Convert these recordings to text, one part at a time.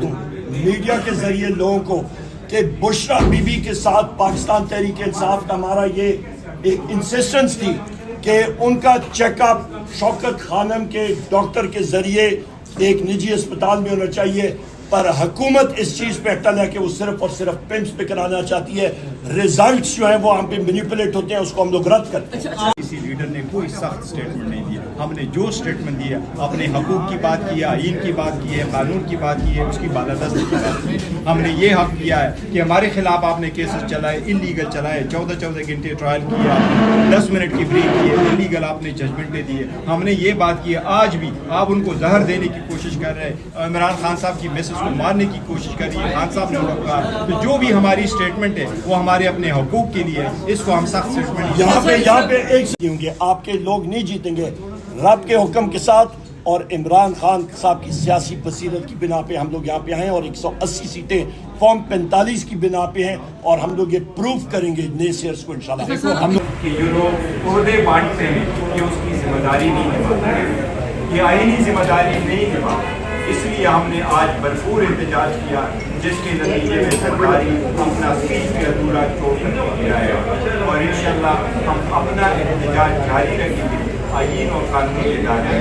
Media کے ذریعے لوگوں کو کہ بشرا بی بی کے ساتھ پاکستان تحریک انصاف کا ہمارا یہ ایک انسسٹنس تھی کہ ان کا چیک اپ شوکت خانم کے ڈاکٹر کے ذریعے ایک نجی اسپتال میں ہونا چاہیے، پر حکومت اس چیز پہ اٹل ہے کہ وہ صرف اور صرف پمپس پہ کرانا چاہتی ہے. ریزلٹس جو ہیں وہ ہم پہ مینیپولیٹ ہوتے ہیں، اس کو ہم لوگ رد کرتے ہیں. کسی لیڈر نے کوئی سخت سٹیٹمنٹ نہیں دیا. ہم نے جو سٹیٹمنٹ دیا اپنے حقوق کی بات کی ہے، آئین کی بات کی ہے، قانون کی بات کی ہے، اس کی بالادستی کی بات کی. ہم نے یہ حق کیا ہے کہ ہمارے خلاف آپ نے کیسز چلائے، انلیگل چلائے، 14 گھنٹے ٹرائل کیا، 10 منٹ کی بریک کیے، انلیگل آپ نے ججمنٹیں دیے. ہم نے یہ بات کی ہے. آج بھی آپ ان کو زہر دینے کی کوشش کر رہے ہیں. عمران خان صاحب کی میسج کو مارنے کی کوشش کر رہی ہے. خان صاحب نے ان کو کہا تو جو بھی ہماری اسٹیٹمنٹ ہے وہ ہمارے اپنے حقوق کے لیے ہے. اس کو ہم سخت اسٹیٹمنٹ یہاں پہ ایک ہوں گے، آپ کے لوگ نہیں جیتیں گے رب کے حکم کے ساتھ. اور عمران خان صاحب کی سیاسی بصیرت کی بنا پہ ہم لوگ یہاں پہ آئے ہیں، اور 180 سیٹیں فارم 45 کی بنا پہ ہیں، اور ہم لوگ یہ پروف کریں گے نئے سیئرز کو انشاءاللہ. ہم لوگ کہ جو لوگ عہدے بانٹتے ہیں کہ اس کی ذمہ داری نہیں نبھاتے ہیں، یہ آئینی ذمہ داری نہیں نبھاتے. اس لیے ہم نے آج بھرپور احتجاج کیا، جس کے نتیجے میں سرکاری اپنا سیٹ پہ ادھورا چھوڑ کر گیا ہے. اور انشاءاللہ ہم اپنا احتجاج جاری رکھیں گے آئین اور قانون کے دائرے.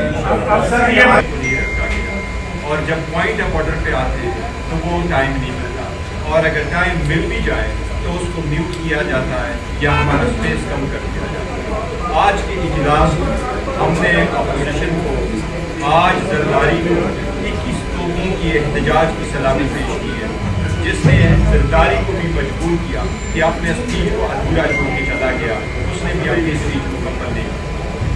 اور جب پوائنٹ آف آرڈر پہ آتے ہیں تو وہ ٹائم نہیں ملتا، اور اگر ٹائم مل بھی جائے تو اس کو میوٹ کیا جاتا ہے یا ہمارا اسپیس کم کر دیا جاتا ہے. آج کے اجلاس میں ہم نے اپوزیشن کو آج زرداری میں 21 لوگوں کی احتجاج کی سلامی پیش کی ہے، جس نے زرداری کو بھی مجبور کیا کہ اپنے اسپیچ کو ادھورا چھوڑ کے چلا گیا. اس نے بھی اپنی اسپیچ مکمل نہیں کی.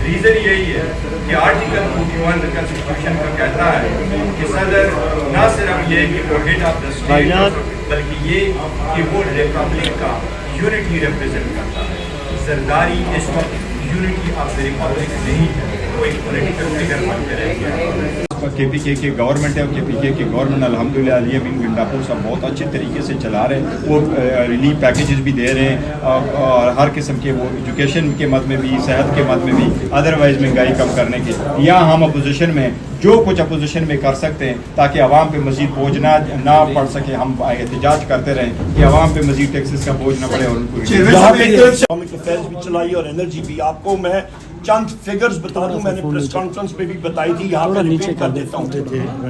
ریزن یہی ہے کہ آرٹیکل 41 کنسٹیٹیوشن کا کہتا ہے کہ صدر نہ صرف یہ کہ وہ ہیڈ آف دا اسٹیٹ، بلکہ یہ کہ وہ ریپبلک کا یونٹی ریپرزینٹ کرتا ہے. زرداری اس وقت یونٹی آف دا ریپبلک نہیں ہے، وہ ایک پولیٹیکل فگر بن کے رہ گیا ہے. کے پی کے گورنمنٹ ہے. کے پی کے گورنمنٹ الحمدللہ علی امین گنڈاپور صاحب بہت اچھے طریقے سے چلا رہے ہیں. وہ ریلیف پیکیجز بھی دے رہے ہیں، اور ہر قسم کے وہ ایجوکیشن کے مد میں بھی، صحت کے مد میں بھی، ادروائز مہنگائی کم کرنے کے. یہاں ہم اپوزیشن میں جو کچھ اپوزیشن میں کر سکتے ہیں تاکہ عوام پہ مزید بوجھ نہ پڑ سکے، ہم احتجاج کرتے رہیں کہ عوام پہ مزید ٹیکسز کا بوجھ نہ پڑے. اور ان کو یہاں پہ اکنامک افیئرز بھی چلائی اور انرجی بھی. آپ کو میں چند فگرز بتا دوں، میں نے پریس کانفرنس پہ بھی بتائی تھی، یہاں پہ ریپیٹ کر دیتا ہوں.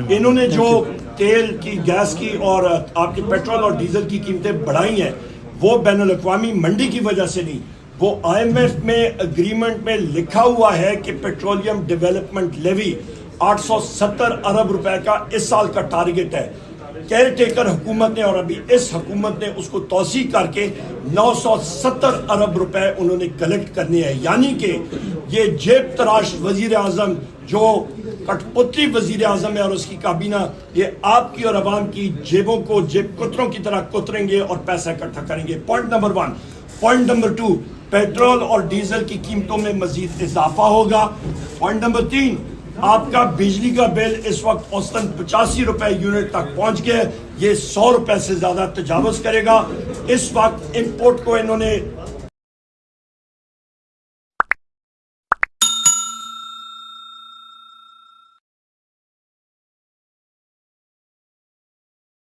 انہوں نے جو تیل کی، گیس کی اور آپ کے پیٹرول اور ڈیزل کی قیمتیں بڑھائی ہیں، وہ بین الاقوامی منڈی کی وجہ سے نہیں. وہ IMF میں اگریمنٹ میں لکھا ہوا ہے کہ پیٹرولیم ڈیولپمنٹ لیوی 870 ارب روپے کا اس سال کا ٹارگٹ ہے. کیئر ٹیکر حکومت نے اور ابھی اس حکومت نے اس کو توسیع کر کے 970 ارب روپے انہوں نے کلیکٹ کرنے ہیں. یعنی کہ یہ جیب تراش وزیر اعظم جو کٹ پتلی وزیر اعظم ہے اور اس کی کابینہ، یہ آپ کی اور عوام کی جیبوں کو جیب کتروں کی طرح کتریں گے اور پیسہ اکٹھا کریں گے. Point number 1. Point number 2، petrol اور ڈیزل کی قیمتوں میں مزید اضافہ ہوگا. پوائنٹ نمبر 3، آپ کا بجلی کا بل اس وقت اوسطاً 85 روپے یونٹ تک پہنچ گئے، یہ 100 روپے سے زیادہ تجاوز کرے گا. اس وقت امپورٹ کو انہوں نے